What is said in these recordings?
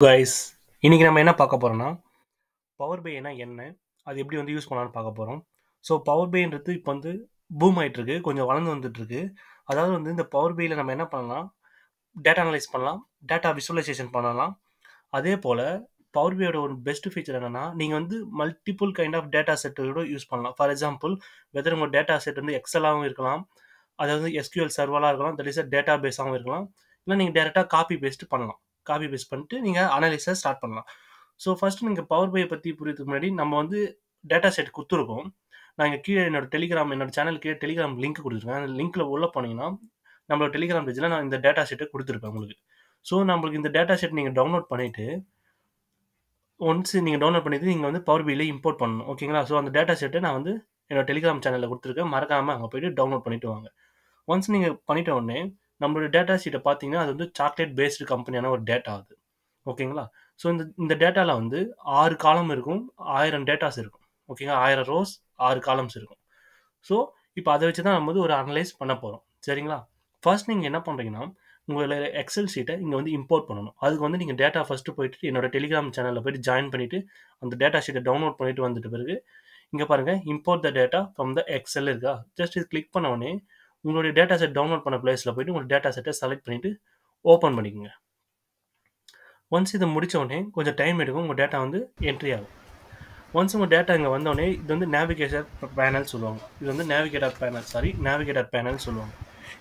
Guys, இன்னைக்கு நம்ம என்ன பார்க்க போறோம்னா, பவர் பைனா என்ன? அது எப்படி வந்து யூஸ் பண்ணலாம்னு பார்க்க போறோம். ஸோ பவர் பைன்றது இப்போ வந்து பூம் ஆயிட்டு இருக்கு, கொஞ்சம் வளர்ந்து வந்துட்டு இருக்கு. அதாவது வந்து இந்த பவர் பைல நம்ம என்ன பண்ணலாம், டேட்டா அனலைஸ் பண்ணலாம், டேட்டா விசுவலைசேஷன் பண்ணலாம். அதே போல பவர் பிஐயோட ஒரு பெஸ்ட் ஃபீச்சர் என்னன்னா, நீங்க வந்து மல்டிபிள் கைண்ட் ஆஃப் டேட்டா செட்டோட யூஸ் பண்ணலாம். ஃபார் எக்ஸாம்பிள், வெதர் உங்க டேட்டா செட் வந்து எக்ஸலாகவும் இருக்கலாம், அதாவது எஸ்கியூஎல் சர்வலாக இருக்கலாம், தட் இஸ் டேட்டா பேஸாகவும் இருக்கலாம், இல்லை நீங்கள் டேரெக்டாக காப்பி பேஸ்ட் பண்ணலாம். காப்பி பேஸ்ட் பண்ணிட்டு நீங்கள் அனலைஸை ஸ்டார்ட் பண்ணலாம். ஸோ ஃபர்ஸ்ட் நீங்கள் பவர் பையை பற்றி புரியறதுக்கு முன்னாடி நம்ம வந்து டேட்டா செட் கொடுத்துருக்கோம். நான் இங்கே கீழே என்னோட சேனல் கீழே டெலிகிராம் லிங்க் கொடுத்துருக்கேன். அந்த லிங்க்ல உள்ள போனீங்கன்னா நம்மளோட டெலிகிராம் பேஜில் நான் இந்த டேட்டா செட்டை கொடுத்துருப்பேன் உங்களுக்கு. ஸோ நம்மளுக்கு இந்த டேட்டா செட் நீங்கள் டவுன்லோட் பண்ணிவிட்டு ஒன்ஸ் நீங்கள் டவுன்லோட் பண்ணிட்டு நீங்கள் வந்து பவர் பிஐல இம்போர்ட் பண்ணணும். ஓகேங்களா? ஸோ அந்த டேட்டா செட்டை நான் வந்து என்னோட டெலிகிராம் சேனலில் கொடுத்துருக்கேன். மறக்காமல் அங்கே போயிட்டு டவுன்லோட் பண்ணிட்டு வாங்க. ஒன்ஸ் நீங்கள் பண்ணிட்ட உடனே நம்மளோட டேட்டா ஷீட்டை பார்த்தீங்கன்னா அது வந்து சாக்லேட் பேஸ்டு கம்பெனியான ஒரு டேட்டா அது. ஓகேங்களா? ஸோ இந்த டேட்டாவில் வந்து 6 காலம் இருக்கும், 1000 டேட்டாஸ் இருக்கும். ஓகேங்களா? 1000 ரோஸ், 6 காலம்ஸ் இருக்கும். ஸோ இப்போ அதை வச்சு தான் நம்ம வந்து ஒரு அனலைஸ் பண்ண போகிறோம். சரிங்களா? ஃபர்ஸ்ட் நீங்கள் என்ன பண்ணுறீங்கன்னா, உங்களோட எக்ஸல் ஷீட்டை இங்கே வந்து இம்போர்ட் பண்ணணும். அதுக்கு வந்து நீங்கள் டேட்டா ஃபஸ்ட்டு போயிட்டு என்னோட டெலிகிராம் சேனலில் போயிட்டு ஜாயின் பண்ணிவிட்டு அந்த டேட்டா ஷீட்டை டவுன்லோட் பண்ணிட்டு வந்துட்டு பிறகு இங்கே பாருங்கள், import the data from the Excel இருக்கா? ஜஸ்ட் இது கிளிக் பண்ண உடனே உங்களுடைய டேட்டா செட் டவுன்லோட் பண்ண பிளேஸில் போயிட்டு உங்களோட டேட்டா செட்டை செலக்ட் பண்ணிவிட்டு ஓப்பன் பண்ணிக்கோங்க. ஒன்ஸ் இதை முடித்த உடனே கொஞ்சம் டைம் எடுக்கும், உங்கள் டேட்டா வந்து என்ட்ரி ஆகும். ஒன்ஸ் உங்கள் டேட்டா இங்கே வந்தோடனே இது வந்து நேவிகேட்டர் பேனல் சொல்லுவாங்க. இது வந்து நேவிகேட்டர் பேனல் சொல்லுவாங்க.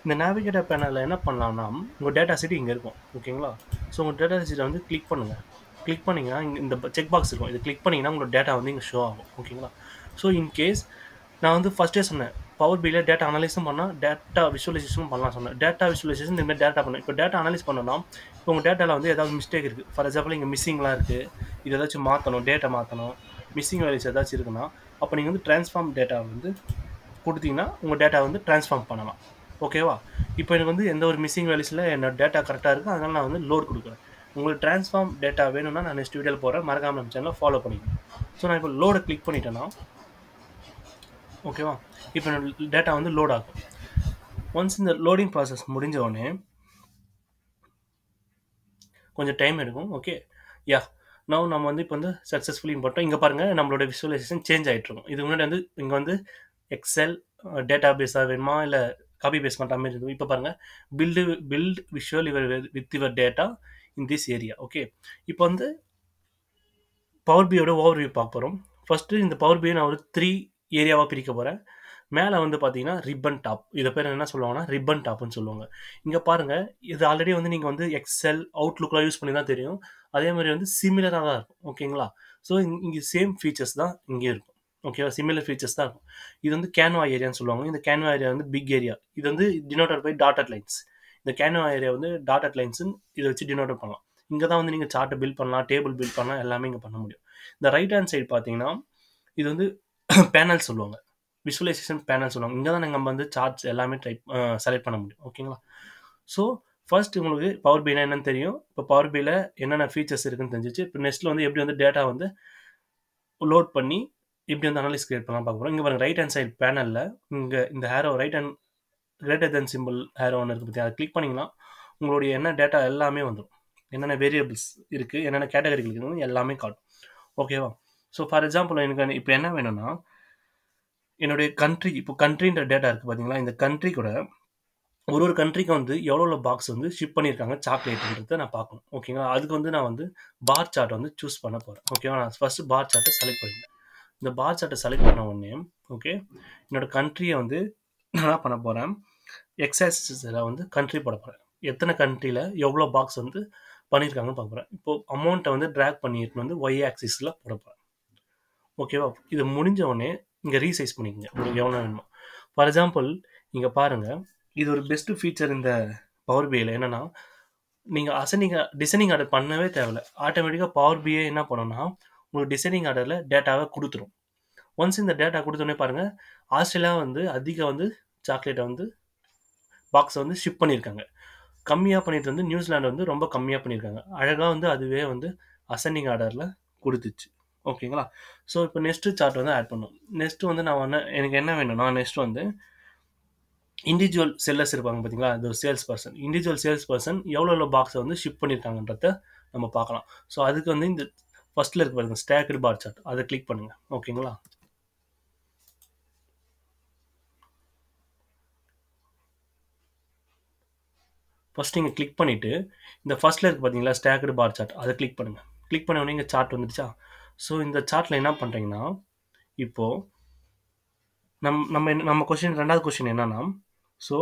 இந்த நேவிகேட்டர் பேனலில் என்ன பண்ணலாம்னா, உங்கள் டேட்டா செட் இங்கே இருக்கும். ஓகேங்களா? ஸோ உங்கள் டேட்டா செட்டை வந்து கிளிக் பண்ணுங்கள். கிளிக் பண்ணிங்கன்னா இந்த செக் பாக்ஸ் இருக்கும். இது கிளிக் பண்ணிங்கன்னா உங்களோட டேட்டா வந்து இங்கே ஷோ ஆகும். ஓகேங்களா? ஸோ இன்கேஸ் நான் வந்து ஃபஸ்ட்டே சொன்னேன், பவர் பியில் டேட்டா அனலைஸும் பண்ணலாம், டேட்டா விசுவலைசேஷனும் பண்ணலாம் சொன்னேன். டேட்டா விசுவலைசேஷன் இந்த மாதிரி டேட்டா பண்ணேன். இப்போ டேட்டா அனலைஸ் பண்ணோம்னா, இப்போ உங்கள் டேட்டாவில் வந்து ஏதாவது மிஸ்டேக் இருக்குது. ஃபார் எக்ஸாம்பிள் இங்கே மிஸ்ஸிங்லாம் இருக்குது, இது ஏதாச்சும் மாற்றணும், டேட்டா மாற்றணும், மிஸ்ஸிங் வேல்யூஸ் ஏதாச்சும் இருக்குன்னா, அப்போ நீங்கள் வந்து ட்ரான்ஸ்ஃபார்ம் டேட்டா வந்து கொடுத்தீங்கன்னா உங்கள் டேட்டா வந்து ட்ரான்ஸ்ஃபார்ம் பண்ணலாம். ஓகேவா? இப்போ எனக்கு வந்து எந்த ஒரு மிஸ்ஸிங் வேல்யூஸில் என்னோட டேட்டா கரெக்டாக இருக்குது, அதனால் நான் வந்து லோட் கொடுக்குறேன். உங்களுக்கு ட்ரான்ஸ்ஃபார்ம் டேட்டா வேணும்னா நான் நெக்ஸ்ட் வீடியோவில் போகிறேன், மறக்காமல் நம்ம சேனலை ஃபாலோ பண்ணிக்கணும். ஸோ நான் இப்போ லோடை கிளிக் பண்ணிட்டேன்னா, ஓகேவா, இப்போ என்னோட டேட்டா வந்து லோட் ஆகும். ஒன்ஸ் இந்த லோடிங் ப்ராசஸ் முடிஞ்ச உடனே கொஞ்சம் டைம் எடுக்கும். ஓகே, யா, நம்ம வந்து இப்போ வந்து சக்ஸஸ்ஃபுல்லி இம்போர்ட். இங்கே பாருங்கள், நம்மளோட விசுவலைசேஷன் சேஞ்ச் ஆகிட்டு இருக்கும். இது முன்னாடி வந்து இங்கே வந்து எக்ஸல் டேட்டா பேஸாக வேணுமா இல்லை காப்பி பேஸ் பண்ணுற மாதிரி இருக்கும். இப்போ பாருங்கள், build visual with your data in this area. Okay, இப்போ வந்து பவர் பியோட ஓவர் வியூ பார்க்க போகிறோம். ஃபஸ்ட்டு இந்த பவர் பியை நான் ஒரு 3 ஏரியாவாக பிரிக்க போகிறேன். மேலே வந்து பார்த்தீங்கன்னா ரிப்பன் டாப், இதை பேர் என்ன சொல்லுவாங்கன்னா ரிப்பன் டாப்னு சொல்லுவாங்க. இங்கே பாருங்கள், இது ஆல்ரெடி வந்து நீங்கள் வந்து எக்ஸல் அவுட்லுக்லாம் யூஸ் பண்ணி தான் தெரியும். அதே மாதிரி வந்து சிமிலராக தான் இருக்கும். ஓகேங்களா? ஸோ இங்கே சேம் ஃபீச்சர்ஸ் தான் இங்கே இருக்கும். ஓகேவா? சிமிலர் ஃபீச்சர்ஸ் தான் இருக்கும். இது வந்து கேன்வா ஏரியான்னு சொல்லுவாங்க. இந்த கேன்வா ஏரியா வந்து பிக் ஏரியா. இது வந்து டினோட்டட் பை டாட்டட் லைன்ஸ். இந்த கேன்வா ஏரியா வந்து டாட்டட் லைன்ஸுன்னு இதை வச்சு டினோட் பண்ணலாம். இங்கே தான் வந்து நீங்கள் சார்ட்டை பில்ட் பண்ணலாம், டேபிள் பில்ட் பண்ணலாம், எல்லாமே இங்கே பண்ண முடியும். இந்த ரைட் ஹேண்ட் சைடு பார்த்தீங்கன்னா இது வந்து பேனல் சொல்லுவாங்க, விசுவலைசேஷன் பேனல் சொல்லுவாங்க. இங்கே தான் நம்ம வந்து சார்ட்ஸ் எல்லாமே செலக்ட் பண்ண முடியும். ஓகேங்களா? ஸோ ஃபர்ஸ்ட் உங்களுக்கு பவர் பிஐனா என்னன்னு தெரியும். இப்போ பவர் பிஐல என்னென்ன ஃபீச்சர்ஸ் இருக்குன்னு தெரிஞ்சிச்சு. இப்போ நெக்ஸ்ட்டில் வந்து எப்படி வந்து டேட்டா வந்து லோட் பண்ணி எப்படி வந்து அனலைஸ் கிரியேட் பண்ணலாம் பார்க்க போகிறோம். இங்கே பாருங்கள், ரைட் ஹேண்ட் சைடு பேனலில் இங்கே இந்த hero right hand greater than simple hero ஒன்று இருக்குது பற்றி, அதை கிளிக் பண்ணிங்கன்னா உங்களுடைய என்ன டேட்டா எல்லாமே வந்துடும். என்னென்ன வேரியபிள்ஸ் இருக்குது, என்னென்ன கேட்டகரிகள் இருக்குன்னு எல்லாமே காட்டும். ஓகேவா? ஸோ ஃபார் எக்ஸாம்பிள் எனக்கு இப்போ என்ன வேணும்னா, என்னுடைய கண்ட்ரி, இப்போ கண்ட்ரின்ற டேட்டா இருக்குது பார்த்தீங்களா, இந்த கண்ட்ரி கூட ஒரு கண்ட்ரிக்கு வந்து எவ்வளோ பாக்ஸ் வந்து ஷிப் பண்ணியிருக்காங்க சாக்லேட்டுன்றதை நான் பார்க்கணும். ஓகேங்களா? அதுக்கு வந்து நான் வந்து பார் சார்ட் வந்து சூஸ் பண்ண போகிறேன். ஓகேவா? நான் ஃபஸ்ட்டு பார் சார்ட்டை செலக்ட் பண்ணிட்டேன். இந்த பார் சார்ட்டை செலக்ட் பண்ண உடனே ஓகே, என்னோடய கண்ட்ரியை வந்து நான் என்ன பண்ண போகிறேன், எக்ஸாக்சிஸில் வந்து கண்ட்ரி போட போகிறேன். எத்தனை கண்ட்ரியில் எவ்வளோ பாக்ஸ் வந்து பண்ணியிருக்காங்கன்னு பார்க்க போகிறேன். இப்போது அமௌண்ட்டை வந்து ட்ராக் பண்ணிட்டு வந்து ஒய் ஆக்சிஸில் போட போகிறேன். ஓகேவா? இது முடிஞ்ச உடனே இங்கே ரீசைஸ் பண்ணிக்கங்க உங்களுக்கு எவ்வளோ வேணுமோ. ஃபார் எக்ஸாம்பிள் இங்கே பாருங்கள், இது ஒரு பெஸ்ட்டு ஃபீச்சர் இந்த பவர் பிஐயில். என்னென்னா, நீங்கள் டிசைனிங் ஆர்டர் பண்ணவே தேவையில்லை. ஆட்டோமேட்டிக்காக பவர் பிஐ என்ன பண்ணணும்னா உங்களுக்கு டிசைனிங் ஆர்டரில் டேட்டாவை கொடுத்துரும். ஒன்ஸ் இந்த டேட்டா கொடுத்தோன்னே பாருங்கள், ஆஸ்திரேலியா வந்து அதிகம் வந்து சாக்லேட்டை வந்து பாக்ஸை வந்து ஷிப் பண்ணியிருக்காங்க. கம்மியாக பண்ணிட்டு வந்து நியூசிலாண்டு வந்து ரொம்ப கம்மியாக பண்ணியிருக்காங்க. அழகாக வந்து அதுவே வந்து அசெண்டிங் ஆர்டரில் கொடுத்துச்சு. ஓகேங்களா? ஸோ இப்போ நெக்ஸ்ட்டு சார்ட் வந்து ஆட் பண்ணும். நெக்ஸ்ட்டு வந்து எனக்கு என்ன வேணும்னா, நெக்ஸ்ட் வந்து இண்டிவிஜுவல் செல்லர்ஸ் இருப்பாங்க பார்த்தீங்களா, அது ஒரு sales person. Individual sales person எவ்வளோ பாக்ஸை வந்து ஷிப் பண்ணியிருக்காங்கன்றத நம்ம பார்க்கலாம். ஸோ அதுக்கு வந்து இந்த ஃபர்ஸ்ட்டில் இருக்கு பாருங்க ஸ்டேக்டு பார் சார்ட், அதை கிளிக் பண்ணுங்கள். ஓகேங்களா? ஃபர்ஸ்ட் நீங்கள் கிளிக் பண்ணிவிட்டு இந்த ஃபர்ஸ்ட்டில் இருக்குது பார்த்தீங்களா ஸ்டேக்டு பார் சார்ட், அதை கிளிக் பண்ணுங்கள். கிளிக் பண்ண உடனே இங்கே சார்ட் வந்துடுச்சா? ஸோ இந்த சார்ட்டில் என்ன பண்ணுறீங்கன்னா, இப்போது நம்ம கொஸ்டின், ரெண்டாவது கொஸ்டின் என்னன்னா, ஸோ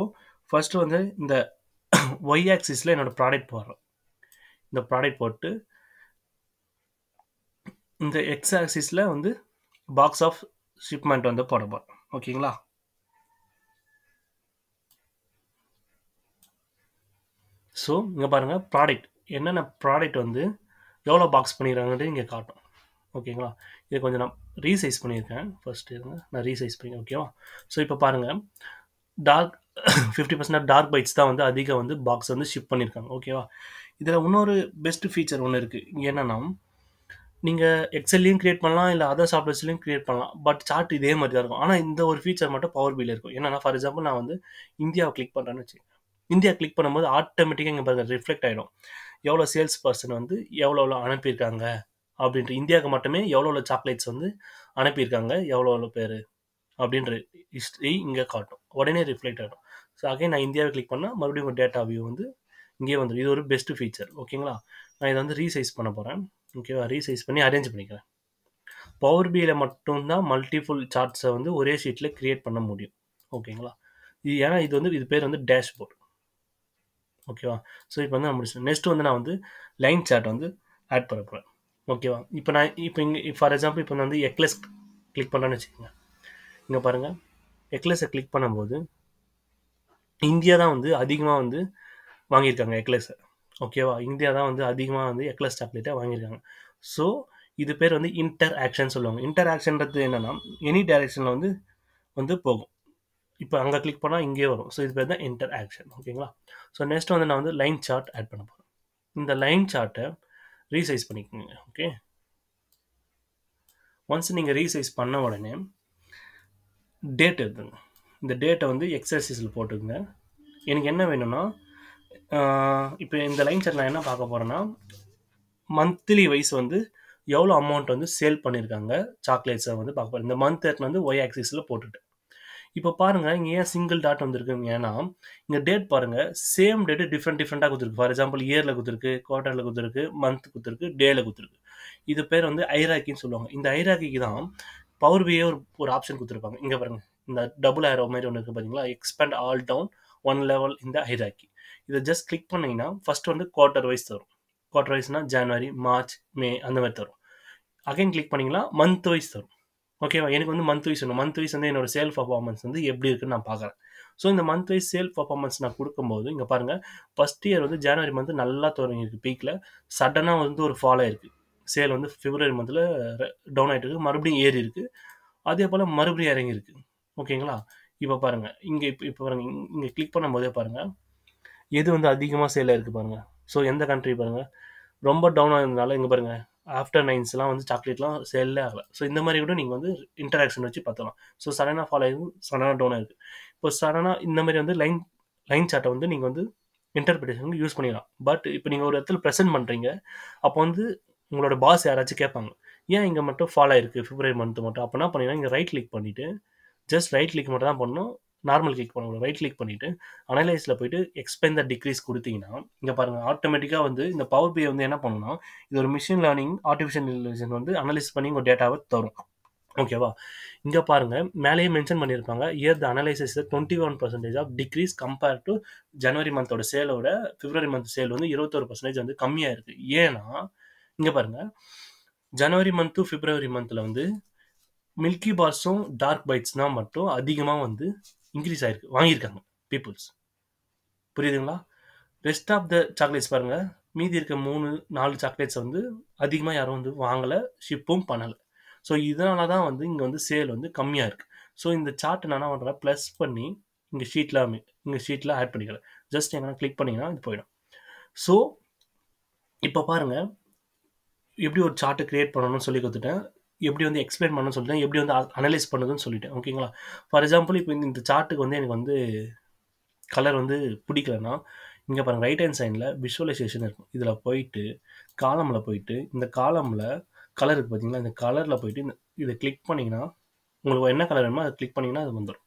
ஃபர்ஸ்ட் வந்து இந்த ஒய் ஆக்சிஸில் என்னோட ப்ராடக்ட் போடுறோம். இந்த ப்ராடக்ட் போட்டு இந்த எக்ஸ் ஆக்சிஸில் வந்து பாக்ஸ் ஆஃப் ஷிப்மெண்ட் வந்து போட போகிறோம். ஓகேங்களா? ஸோ இங்கே பாருங்கள் ப்ராடக்ட் என்னென்ன ப்ராடக்ட் வந்து எவ்வளோ பாக்ஸ் பண்ணிடுறாங்கன்ட்டு இங்கே காட்டும். ஓகேங்களா? இதை கொஞ்சம் நான் ரீசைஸ் பண்ணியிருக்கேன். ஃபர்ஸ்ட் இருங்க, நான் ரீசைஸ் பண்ணி ஓகேவா? ஸோ இப்போ பாருங்கள் டார்க் 50% டார்க் பைட்ஸ் தான் வந்து அதிகம் வந்து பாக்ஸ் வந்து ஷிப் பண்ணியிருக்காங்க. ஓகேவா? இதில் இன்னொரு பெஸ்ட் ஃபீச்சர் ஒன்று இருக்குது. இங்கே என்னென்னா, நீங்கள் எக்ஸல்லையும் கிரியேட் பண்ணலாம், இல்லை அதர் சாஃப்ட்வேர்ஸ்லையும் கிரியேட் பண்ணலாம். பட் சார்ட் இதே மாதிரி தான் இருக்கும். ஆனால் இந்த ஒரு ஃபீச்சர் மட்டும் பவர் பியில் இருக்கும். என்னன்னா, ஃபார் எக்ஸாம்பிள் நான் வந்து இந்தியாவை கிளிக் பண்ணுறேன்னு வச்சுக்கோங்க. இந்தியா கிளிக் பண்ணும்போது ஆட்டோமேட்டிக்காக இங்கே பாருங்கள் ரிஃப்ளெக்ட் ஆகிடும். எவ்வளோ சேல்ஸ் பர்சன் வந்து எவ்வளோ அனுப்பியிருக்காங்க அப்படின்ட்டு, இந்தியாவுக்கு மட்டுமே எவ்வளோ சாக்லேட்ஸ் வந்து அனுப்பியிருக்காங்க, எவ்வளோ பேர் அப்படின்ற ஹிஸ்ட்ரி இங்கே காட்டும். உடனே ரிஃப்ளெக்ட் ஆகிடும். ஸோ அகைன் நான் இந்தியாவை கிளிக் பண்ணால் மறுபடியும் உங்கள் டேட்டா வியூ வந்து இங்கே வந்துடும். இது ஒரு பெஸ்ட் ஃபீச்சர். ஓகேங்களா? நான் இதை வந்து ரீசைஸ் பண்ண போகிறேன். ஓகேவா? ரீசைஸ் பண்ணி அரேஞ்ச் பண்ணிக்கிறேன். பவர் பியில் மட்டும்தான் மல்டிஃபுல் சார்ட்ஸை வந்து ஒரே ஷீட்டில் க்ரியேட் பண்ண முடியும். ஓகேங்களா? இது ஏன்னா இது பேர் வந்து டேஷ்போர்ட். ஓகேவா? ஸோ இப்போ வந்து நான் முடிச்சேன். நெக்ஸ்ட் வந்து நான் வந்து லைன் சார்ட் வந்து ஆட் பண்ண போகிறேன். ஓகேவா? இப்போ இங்கே ஃபார் எக்ஸாம்பிள் இப்போ நான் வந்து எக்லெஸ் கிளிக் பண்ணுறேன்னு வச்சுக்கோங்க. இங்கே பாருங்கள் எக்லெஸை கிளிக் பண்ணும்போது இந்தியா தான் வந்து அதிகமாக வந்து வாங்கியிருக்காங்க எக்லெஸை. ஓகேவா? இந்தியா தான் வந்து அதிகமாக வந்து எக்லெஸ் சாக்லேட்டை வாங்கியிருக்காங்க. ஸோ இது பேர் வந்து இன்டர் ஆக்ஷன் சொல்லுவாங்க. இன்டர் ஆக்ஷன்றது என்னென்னா எனி டைரெக்ஷனில் வந்து வந்து போகும். இப்போ அங்கே கிளிக் பண்ணால் இங்கே வரும். ஸோ இது பேர் தான் இன்டர் ஆக்ஷன். ஓகேங்களா? ஸோ நெக்ஸ்ட் வந்து நான் வந்து லைன் சார்ட் ஆட் பண்ண போகிறேன். இந்த லைன் சார்ட்டை ரீசைஸ் பண்ணிக்கோங்க. ஓகே, ஒன்ஸ் நீங்கள் ரீசைஸ் பண்ண உடனே டேட் எடுத்துங்க. இந்த டேட்டை வந்து எக்ஸர்சைஸில் போட்டுக்கோங்க. எனக்கு என்ன வேணும்னா, இப்போ இந்த லைன் சார்ட் நான் என்ன பார்க்க போகிறேன்னா, மந்த்லி வைஸ் வந்து எவ்வளோ அமௌண்ட் வந்து சேல் பண்ணியிருக்காங்க சாக்லேட்ஸை வந்து பார்க்க போகிறேன். இந்த மந்த் எடுத்து வந்து ஒய் ஆக்சிஸில் போட்டுட்டேன். இப்போ பாருங்கள் இங்கே ஏன் சிங்கிள் டாட் வந்துருக்குங்க, ஏன்னா இங்கே டேட் பாருங்கள் சேம் டேட்டு டிஃப்ரெண்ட்டாக கொடுத்துருக்கு. ஃபார் எக்ஸாம்பிள் இயரில் கொடுத்துருக்கு, குவார்ட்டரில் கொடுத்துருக்கு, மந்த் கொடுத்துருக்கு, டேயில் கொடுத்துருக்கு. இது பேர் வந்து ஐராக்கின்னு சொல்லுவாங்க. இந்த ஐராக்கிக்கு தான் பவர் பிஏ ஒரு ஆப்ஷன் கொடுத்துருப்பாங்க. இங்கே பாருங்கள் இந்த டபுள் ஆரோ மாதிரி ஒன்று இருக்குது பார்த்தீங்களா, expand all down one level இந்த ஐராக்கி. இதை ஜஸ்ட் கிளிக் பண்ணிங்கன்னா ஃபஸ்ட் வந்து குவார்ட்டர் வைஸ் தரும். குவார்ட்டர் வைஸ்னால் ஜனவரி, மார்ச், மே அந்த மாதிரி தரும். அகைன் கிளிக் பண்ணிங்கன்னா மந்த் வைஸ் தரும். ஓகேவா? எனக்கு வந்து மந்த் வைஸ் வேணும். மந்த் வைஸ் வந்து என்னோட சேல் பர்ஃபார்மன்ஸ் வந்து எப்படி இருக்குன்னு நான் பார்க்குறேன். ஸோ இந்த மந்த் வைஸ் சேல் பர்ஃபார்மன்ஸ் நான் கொடுக்கும்போது இங்கே பாருங்கள் ஃபஸ்ட் இயர் வந்து ஜனவரி மந்த் நல்லா தொடங்கியிருக்கு பீக்கில், சடனாக வந்து ஒரு ஃபால் ஆகிருக்கு. சேல் வந்து பிப்ரவரி மந்தில் டவுன் ஆகிட்டு இருக்குது, மறுபடியும் ஏறி இருக்குது, அதே போல் மறுபடியும் இறங்கியிருக்கு. ஓகேங்களா? இப்போ பாருங்கள் இங்கே இப்போ பாருங்கள் இங்கே கிளிக் பண்ணும்போதே பாருங்கள் எது வந்து அதிகமாக சேலாக இருக்குது பாருங்கள். ஸோ எந்த கண்ட்ரி பாருங்கள் ரொம்ப டவுன் ஆகிறதுனால இங்கே பாருங்கள் ஆஃப்டர் நைன்ஸ்லாம் வந்து சாக்லேட்லாம் சேல்லே ஆகலை. ஸோ இந்த மாதிரி கூட நீங்கள் வந்து இன்டராக்ஷன் வச்சு பார்த்துக்கலாம். ஸோ சடனாக ஃபாலோ ஆகிடும், சடனாக டவுன் ஆகிருக்கு. இப்போ சடனாக இந்த மாதிரி வந்து லைன் சார்ட்டை வந்து நீங்கள் வந்து இன்டர்பிரேஷனுக்கு யூஸ் பண்ணிடலாம். பட் இப்போ நீங்கள் ஒரு இடத்துல ப்ரெசென்ட் பண்ணுறீங்க, அப்போ வந்து உங்களோட பாஸ் யாராச்சும் கேட்பாங்க, ஏன் இங்கே மட்டும் ஃபாலோ ஆகிருக்கு பிப்ரவரி மந்த்து மட்டும். அப்போ என்ன பண்ணிங்கன்னா இங்கே ரைட் கிளிக் பண்ணிவிட்டு ஜஸ்ட் ரைட் கிளிக் மட்டும் தான் பண்ணணும், நார்மல் கிளிக் பண்ணணும். ரைட் கிளிக் பண்ணிவிட்டு அனலைஸில் போய்ட்டு எக்ஸ்பெண்ட் த டிக்ரீஸ் கொடுத்தீங்கன்னா இங்கே பாருங்கள் ஆட்டோமேட்டிக்காக வந்து இந்த பவர் பிஐ வந்து என்ன பண்ணணும்னா இது ஒரு மிஷின் லேர்னிங் ஆர்டிஃபிஷியல் இன்டெலிஜென்ஸ் வந்து அனலைஸ் பண்ணி உங்கள் டேட்டாவை தரும். ஓகேவா? இங்கே பாருங்கள் மேலேயே மென்ஷன் பண்ணியிருப்பாங்க, year the analysis 21% of decrease compare to January மந்தோட சேலோட பிப்ரவரி மந்த் சேல் வந்து 21% வந்து கம்மியாக இருக்குது. ஏன்னா இங்கே பாருங்கள் ஜனவரி மந்த்து பிப்ரவரி மந்தில் வந்து மில்கி பார்ஸும் டார்க் பைட்ஸ் தான் மட்டும் அதிகமாக வந்து இன்க்ரீஸ் ஆகிருக்கு, வாங்கியிருக்காங்க பீப்புள்ஸ். புரியுதுங்களா? ரெஸ்ட் ஆஃப் த சாக்லேட்ஸ் பாருங்கள் மீதி இருக்க 3-4 சாக்லேட்ஸ் வந்து அதிகமாக யாரும் வந்து வாங்கலை, ஷிப்பும் பண்ணலை. ஸோ இதனால தான் வந்து இங்கே வந்து சேல் வந்து கம்மியாக இருக்குது. ஸோ இந்த சார்ட் நான் என்ன பண்ணுறேன், ப்ளஸ் பண்ணி இங்கே ஷீட்டில் ஆட் பண்ணிக்கிறேன். ஜஸ்ட் எங்கன்னா கிளிக் பண்ணிங்கன்னா இது போயிடும். ஸோ இப்போ பாருங்கள் எப்படி ஒரு சார்ட்டை க்ரியேட் பண்ணணும்னு சொல்லி கொடுத்துட்டேன், எப்படி வந்து எக்ஸ்பிளைன் பண்ணணும்னு சொல்லிட்டேன், எப்படி வந்து அனலைஸ் பண்ணுதுன்னு சொல்லிட்டேன். ஓகேங்களா? ஃபார் எக்ஸாம்பிள் இப்போ இந்த சார்ட்டுக்கு வந்து எனக்கு வந்து கலர் வந்து பிடிக்கலன்னா இங்கே பாருங்கள் ரைட் ஹேண்ட் சைடில் விஷுவலைசேஷன் இருக்கும். இதில் போயிட்டு காலமில் போயிட்டு இந்த காலமில் கலர் இருக்குது பார்த்தீங்களா, இந்த கலரில் போயிட்டு இதை கிளிக் பண்ணிங்கன்னா உங்களுக்கு என்ன கலர் வேணுமோ அதை கிளிக் பண்ணிங்கன்னா அது வந்துடும்.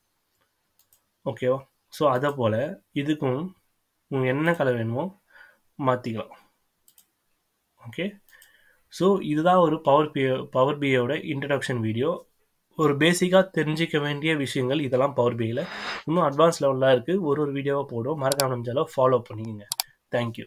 ஓகேவா? ஸோ அதை போல் இதுக்கும் உங்களுக்கு என்ன கலர் வேணுமோ மாற்றிக்கலாம். ஓகே, ஸோ இதுதான் ஒரு பவர் பிஐயோட இன்ட்ரடக்ஷன் வீடியோ. ஒரு பேசிக்காக தெரிஞ்சிக்க வேண்டிய விஷயங்கள் இதெல்லாம் பவர் பிஐயில். இன்னும் அட்வான்ஸ் லெவலாக இருக்குது. ஒரு வீடியோவாக போடும். மறக்காம நம்ம சேனலை ஃபாலோ பண்ணிக்கோங்க. தேங்க்யூ.